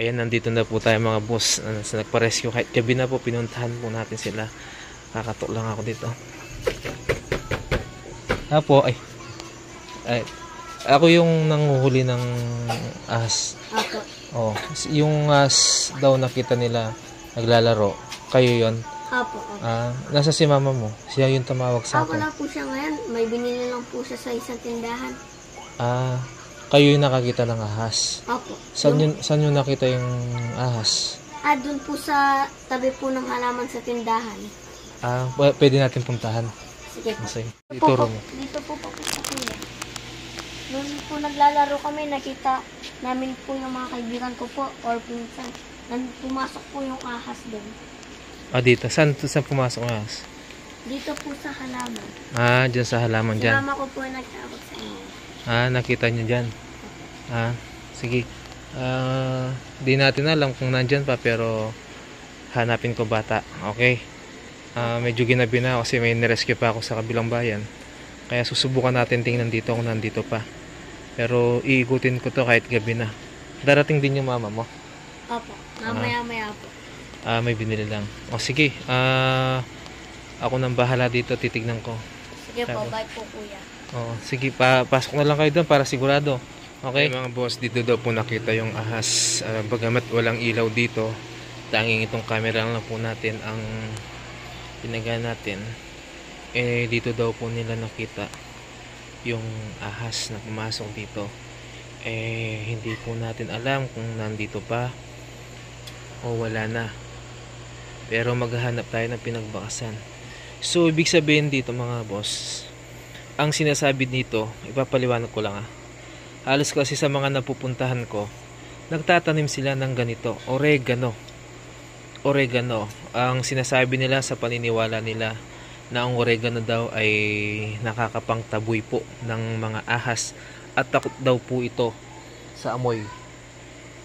Ayan, nandito na po tayo mga boss. Sa nagpa-rescue. Kahit gabi na po, pinuntahan po natin sila. Kakatok lang ako dito. Ay, ako yung nanguhuli ng ahas. Apo. Oh, yung ahas daw nakita nila naglalaro. Kayo yon? Apo. Nasa si mama mo. Siya yung tumawag sa akin. Wala po siya ngayon. May binili lang po siya sa isang tindahan. Kayo yung nakakita ng ahas. Apo. Saan yun nakita yung ahas? Doon po sa tabi po ng halaman sa tindahan. Pwede natin puntahan. Sige po. Sige. Dito po sa kuya. Noon po naglalaro kami, nakita namin po yung mga kaibigan ko po or pinsan. Pumasok po yung ahas doon. Dito. Saan pumasok ang ahas? Dito po sa halaman. Dyan sa halaman dyan. Mama ko po nagtawag sa inyo. Nakita nyo dyan. Sige. Di natin alam kung nandyan pa, pero hanapin ko bata. Okay. Medyo ginabi na kasi may nirescue pa ako sa kabilang bayan. Kaya susubukan natin tingnan dito kung nandito pa. Pero iikutin ko to kahit gabi na. Darating din yung mama mo. Opo. Mamaya po. May binili lang. Sige. Ako nang bahala dito, titignan ko. Sige po, bye po kuya. Sige, pasok na lang kayo doon para sigurado. Okay? Mga boss, dito daw po nakita yung ahas. Bagamat walang ilaw dito, tanging itong camera lang po natin ang pinagana natin. Dito daw po nila nakita yung ahas na pumasok dito. Hindi po natin alam kung nandito pa o wala na. Pero maghahanap tayo ng pinagbakasan. So, ibig sabihin dito mga boss, ang sinasabi dito, ipapaliwanag ko lang halos kasi sa mga napupuntahan ko, nagtatanim sila ng ganito, oregano. Ang sinasabi nila sa paniniwala nila na ang oregano daw ay nakakapangtaboy po ng mga ahas at takot daw po ito sa amoy.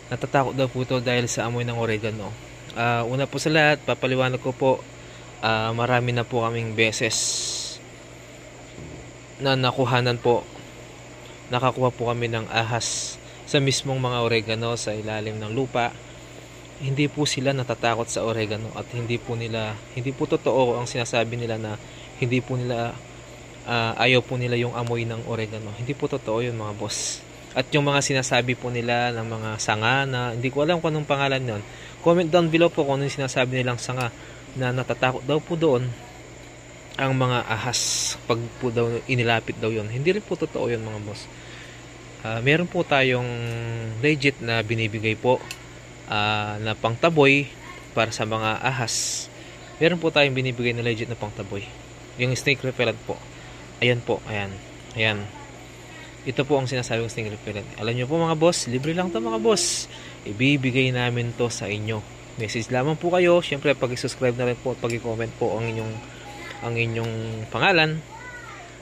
Natatakot daw po ito dahil sa amoy ng oregano. Una po sa lahat, papaliwanag ko po, marami na po kaming beses na nakakuha po kami ng ahas sa mismong mga oregano sa ilalim ng lupa. Hindi po sila natatakot sa oregano at hindi po totoo ang sinasabi nila na hindi po nila ayaw po nila yung amoy ng oregano. Hindi po totoo yun mga boss. At yung mga sinasabi po nila ng mga sanga na hindi ko alam kung anong pangalan nun, comment down below po kung anong sinasabi nilang sanga na natatakot daw po doon ang mga ahas pag po daw inilapit daw yun. Hindi rin po totoo yun mga boss. Meron po tayong legit na binibigay po na pangtaboy para sa mga ahas. Meron po tayong binibigay na legit na pangtaboy, yung snake repellent po. Ayan po, ayan. Ito po ang sinasabing snake repellent. Alam nyo po mga boss, libre lang to mga boss. Ibibigay namin to sa inyo. Message lamang po kayo. Syempre pag-subscribe na rin po at pag-comment po ang inyong pangalan.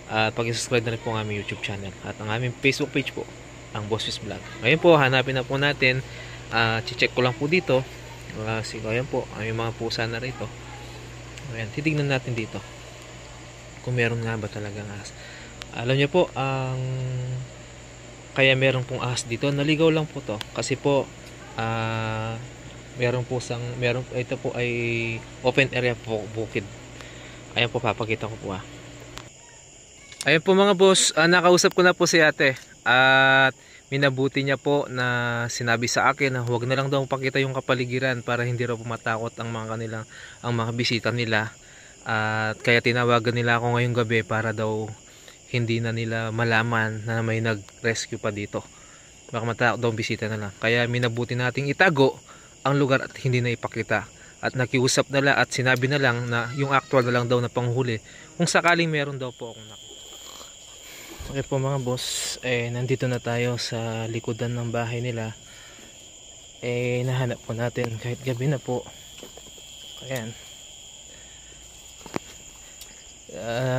At pag-subscribe na rin po ang aming YouTube channel at ang aming Facebook page po, ang Boss Fish Vlog. Ngayon po, hanapin na po natin. Check ko lang po dito. Ayan po, may mga pusa na rito. Ayan, titignan natin dito kung meron nga ba talagang ahas. Alam niyo po, kaya meron pong ahas dito, naligaw lang po to kasi po ito po ay open area po, bukid. Ayan po, papakita ko po Ayan po mga boss, nakausap ko na po si ate at minabuti niya po na sinabi sa akin na huwag na lang daw pakita yung kapaligiran para hindi raw pumatakot ang mga bisita nila. At kaya tinawagan nila ako ngayong gabi para daw hindi na nila malaman na may nag-rescue pa dito. Baka matakot daw bisita na lang. Kaya minabuti nating itago ang lugar at hindi na ipakita. At nakiusap na lang at sinabi na lang na yung actual na lang daw na panghuli kung sakaling meron daw po akong nakita. Okay po mga boss, nandito na tayo sa likodan ng bahay nila. Nahanap po natin kahit gabi na po. Ayan.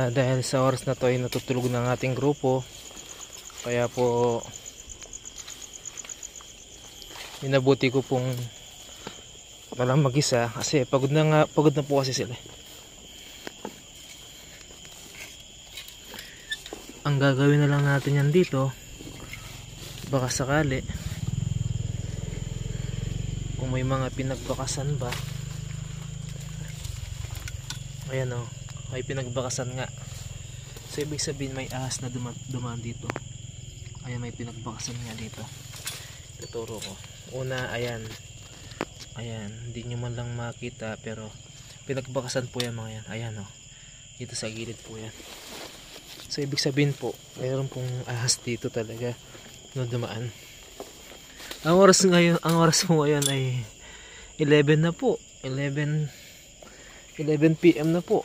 Dahil sa oras na to ay natutulog ng ating grupo, kaya po minabuti ko pong walang mag-isa kasi pagod na po kasi sila. Ang gagawin na lang natin yan dito, baka sakali kung may mga pinagbakasan ba. Ayan o, may pinagbakasan nga. So ibig sabihin may ahas na dumaan dito. Ayan, may pinagbakasan nga dito. Tuturo ko. Una, ayan. Ayan, hindi nyo man lang makita pero pinagbakasan po yan mga yan. Ayan o, dito sa gilid po yan. So ibig sabihin po, mayroon pong ahas dito talaga na dumaan. Ang oras po ngayon ay 11 na po. 11 PM na po.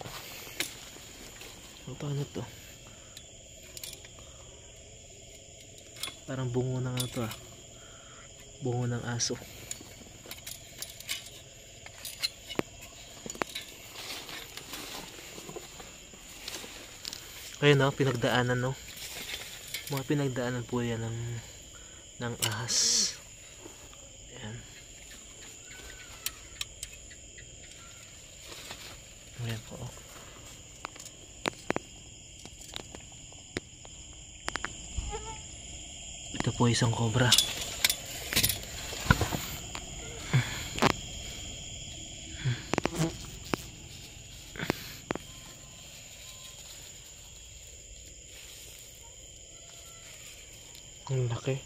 So, paano to? Parang bungo ng ano to ah. Bungo ng aso. Ayun no, pinagdaanan no. Mga pinagdaanan po yan ng ahas. Ayan. Ayan po. Ito po isang cobra. Ang laki.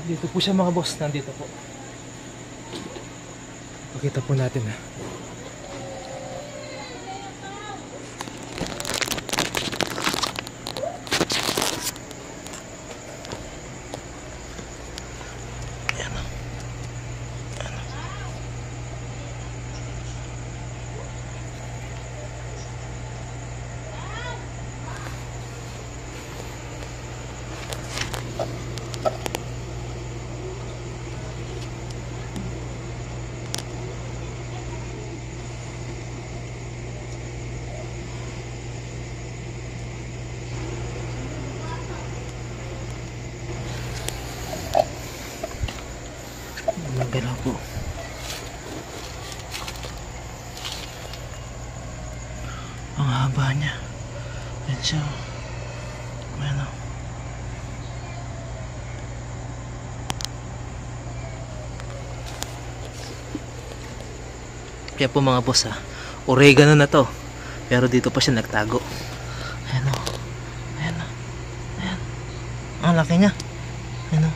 Dito po siya mga boss, nandito po. Pakita po natin ha. Magalaw po. Ang haba niya. Yan siya. Ano. Kaya po mga boss ha, oregano na to. Pero dito pa siya nagtago. Ayan o. Ayan o. Ayan. Ang laki niya. Ayan o.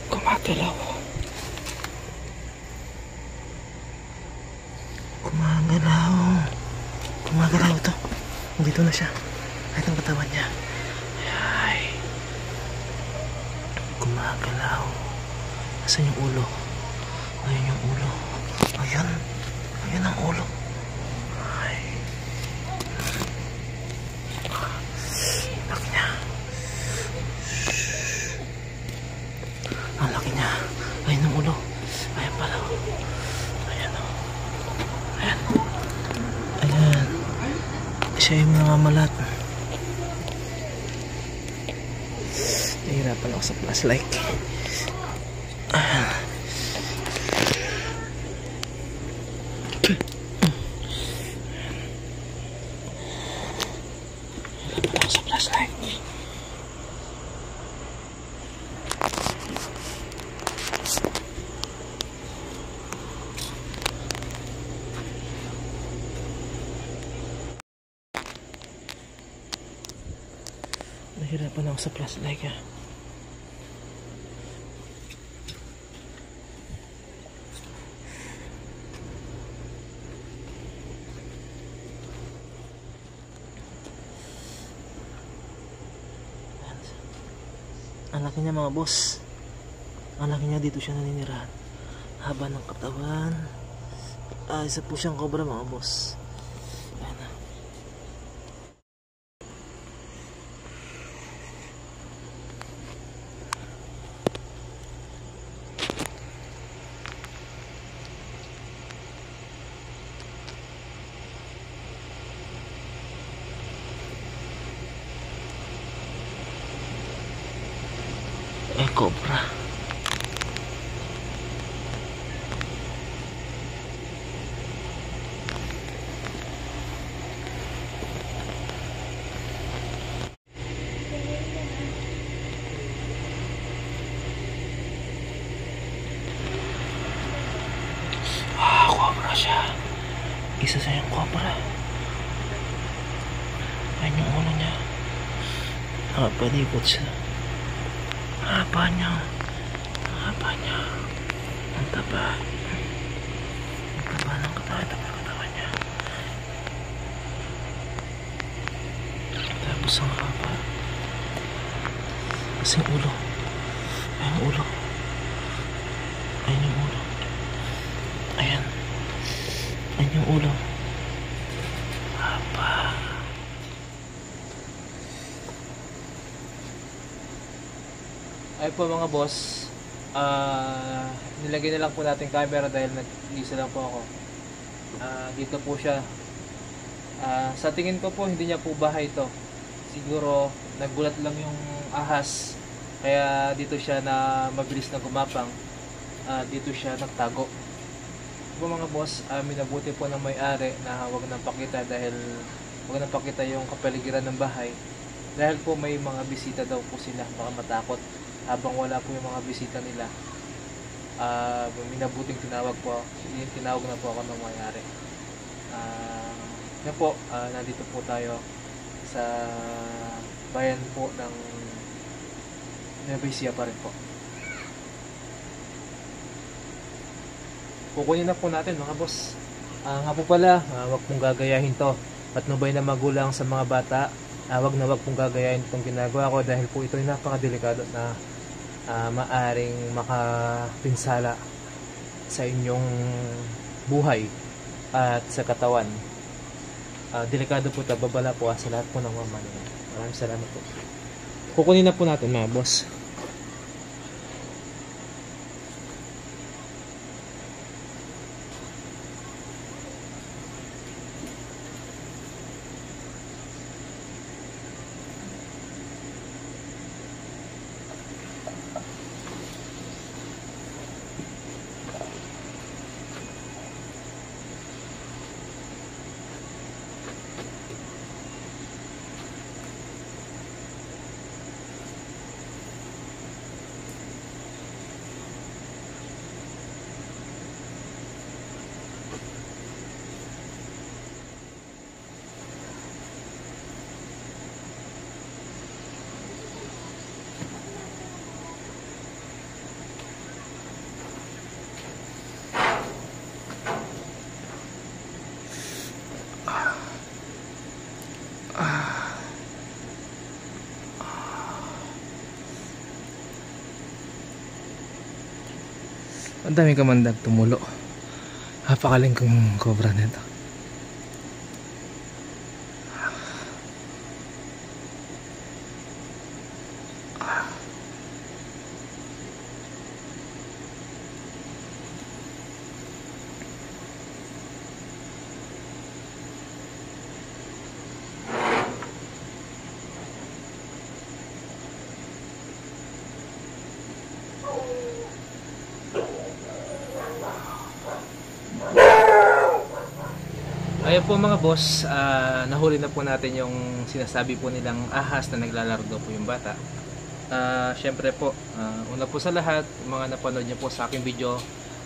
Gumagalaw. Gumagalaw. Gumagalaw to. Dito na siya. Kahit ang katawan niya. Ay. Gumagalaw. Nasaan yung ulo? Ayun yung ulo. Ayan. Ayan ang ulo. Ay. Laki niya. Ang laki niya. Ayun ang ulo. Ayan pala. Ayan o. Ayan. Ayan. Siya yung namamalat. Nahihirapan ako sa flashlight. Ayan. Nahihirapan ako sa flashlight. Nahihirapan ako sa flashlight ha. Ang laki niya mga boss. Ang laki niya, dito siya naninirahan. Haba ng katawan. Isa po siyang cobra mga boss. Ayan na. Cobra. Cobra siya. isa sa yung cobra. Ayan yung ulo niya. Nakapalikot siya. Haba niya. Haba niya. Ang taba. Ang taba ng katawan niya. Tapos ang haba. Kasi yung ulo. Ayan yung ulo. Ayan yung ulo. Ayan. Ayan yung ulo. Haba. Ay po mga boss, nilagay na lang po natin camera dahil nag-isa lang po ako. Dito po siya. Sa tingin ko po hindi niya po bahay ito. Siguro nagulat lang yung ahas. Kaya dito siya na mabilis na gumapang. Dito siya nagtago. Po mga boss, minabuti po ng may-ari na huwag nang pakita dahil huwag nang pakita yung kapaligiran ng bahay. Dahil po may mga bisita daw po sila, baka matakot. Habang wala po yung mga bisita nila, minabuting tinawag na po ako ng may-ari. Yan po, nandito po tayo sa bayan po ng Nueva Ecija pa rin po. Kukunin na po natin mga boss. Nga po pala, wag pong gagayahin to. Patnubay na magulang sa mga bata, wag pong gagayahin itong ginagawa ko dahil po ito ay napakadelikado na maaring makapinsala sa inyong buhay at sa katawan. Delikado po ito, babala po sa lahat po ng mga nila. Maraming salamat po. Kukunin na po natin mga boss. Ang dami kamandag tumulo. Napakaling kong cobra nito. Ayan po mga boss, nahuli na po natin yung sinasabi po nilang ahas na naglalaro daw po yung bata. Syempre po, una po sa lahat, mga napanood niyo po sa aking video,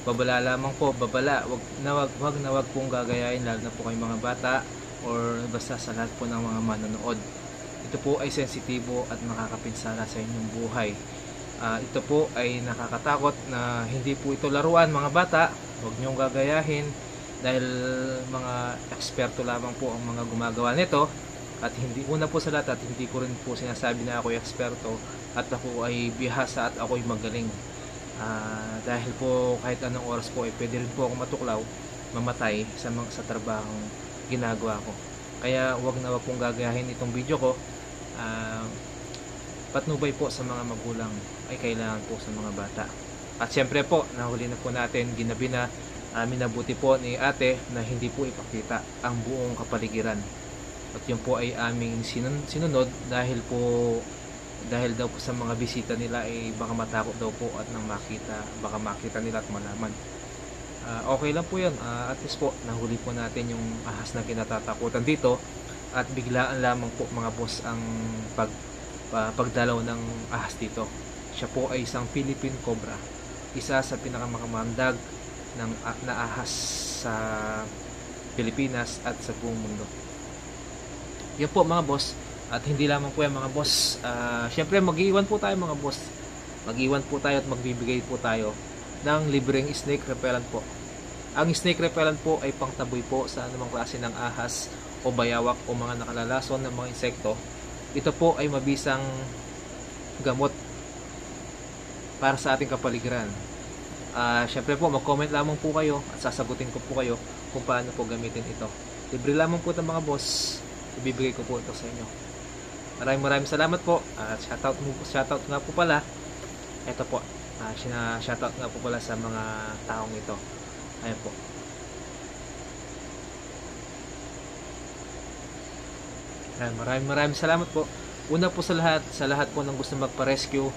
babala lamang po, babala, wag na wag pong gagayain, lalo na po kayong mga bata or basta sa lahat po ng mga manonood. Ito po ay sensitibo at makakapinsala sa inyong buhay. Ito po ay nakakatakot na hindi po ito laruan mga bata, wag niyong gagayahin. Dahil mga eksperto lamang po ang mga gumagawa nito at hindi una po sa lahat at hindi ko rin po sinasabi na ako ay eksperto at ako ay bihasa at ako ay magaling. Dahil po kahit anong oras po ay pwede rin po ako matuklaw, mamatay sa trabahong ginagawa ko. Kaya wag na wag pong gagayahin itong video ko. Patnubay po sa mga magulang ay kailangan po sa mga bata. At syempre po, nahuli na po natin, ginabi na, minabuti po ni ate na hindi po ipakita ang buong kapaligiran. At yun po ay aming sinunod dahil daw po sa mga bisita nila ay baka matakot daw po at baka makita nila at malaman. Okay lang po yun. At least po, nahuli po natin yung ahas na kinatatakutan dito at biglaan lamang po mga boss ang pagdalaw ng ahas dito. Siya po ay isang Philippine Cobra, isa sa pinakamakamandag na ahas Pilipinas at sa buong mundo. Yan po mga boss. At hindi lamang po yan mga boss. Syempre mag-iwan po tayo mga boss. Mag-iwan po tayo at magbibigay po tayo ng libreng snake repellent po. Ang snake repellent po ay pangtaboy po sa anumang klase ng ahas o bayawak o mga nakalalason ng mga insekto. Ito po ay mabisang gamot para sa ating kapaligiran. Syempre po mag-comment lamang po kayo at sasagutin ko po kayo kung paano po gamitin ito. Libre lamang po ito mga boss. Ibibigay ko po ito sa inyo. Maraming salamat po. At shoutout nga po pala. Ito po. Shoutout nga po pala sa mga taong ito. Ayan po. Maraming salamat po. Una po sa lahat po ng gusto magpa-rescue.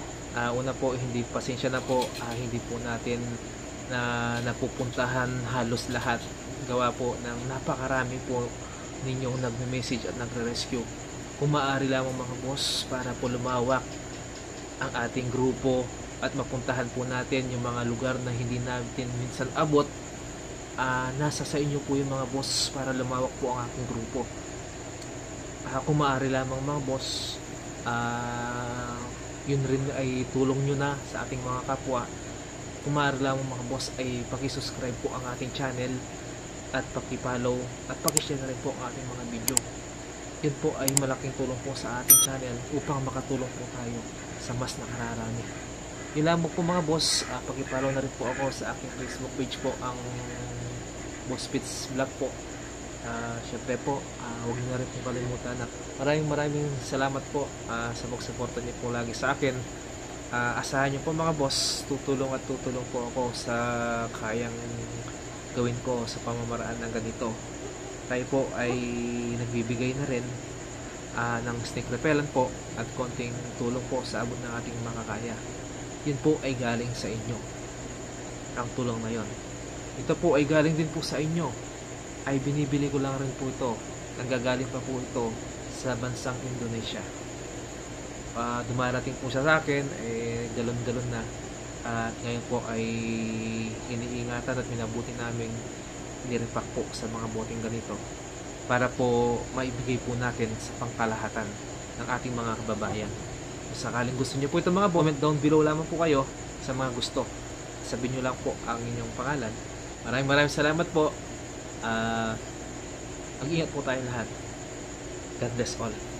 Una po, hindi pasensya na po. Hindi po natin na napupuntahan halos lahat. Gawa po ng napakarami po ninyong nagme-message at nagre-rescue. Kung maaari lamang mga boss para po lumawak ang ating grupo at mapuntahan po natin yung mga lugar na hindi natin minsan abot, nasa sa inyo po yung mga boss para lumawak po ang ating grupo. Kung maaari lamang mga boss, yun rin ay tulong nyo na sa ating mga kapwa. Kung maaari lamang mga boss ay pakisubscribe po ang ating channel at pakipollow at pakishare na rin po ang ating mga video. Yun po ay malaking tulong po sa ating channel upang makatulong po tayo sa mas nakararami. Yun lamang po mga boss, pakipollow na rin po ako sa aking Facebook page po, ang Boss Pits Vlog po. Syempre po, huwag niyo na rin po kalimutan na maraming salamat po sa pagsuporta niyo po lagi sa akin. Asahan niyo po mga boss, tutulong po ako sa kayang gawin ko sa pamamaraan ng ganito. Tayo po ay nagbibigay na rin ng snake repellent po at konting tulong po sa abot ng ating makakaya. Yun po ay galing sa inyo, ang tulong na yon. Ito po ay galing din po sa inyo, ay binibili ko lang rin po ito. Nanggagaling pa po ito sa bansang Indonesia. Dumarating po siya sa akin, galon-galon na. At ngayon po ay iniingatan at minabuti namin nirepack po sa mga boteng ganito para po maibigay po natin sa pangkalahatan ng ating mga kababayan. Kung sakaling gusto nyo po ito mga comment down below lamang po kayo sa mga gusto. Sabihin nyo lang po ang inyong pangalan. Maraming salamat po. Mag-ingat po tayo lahat. God bless all.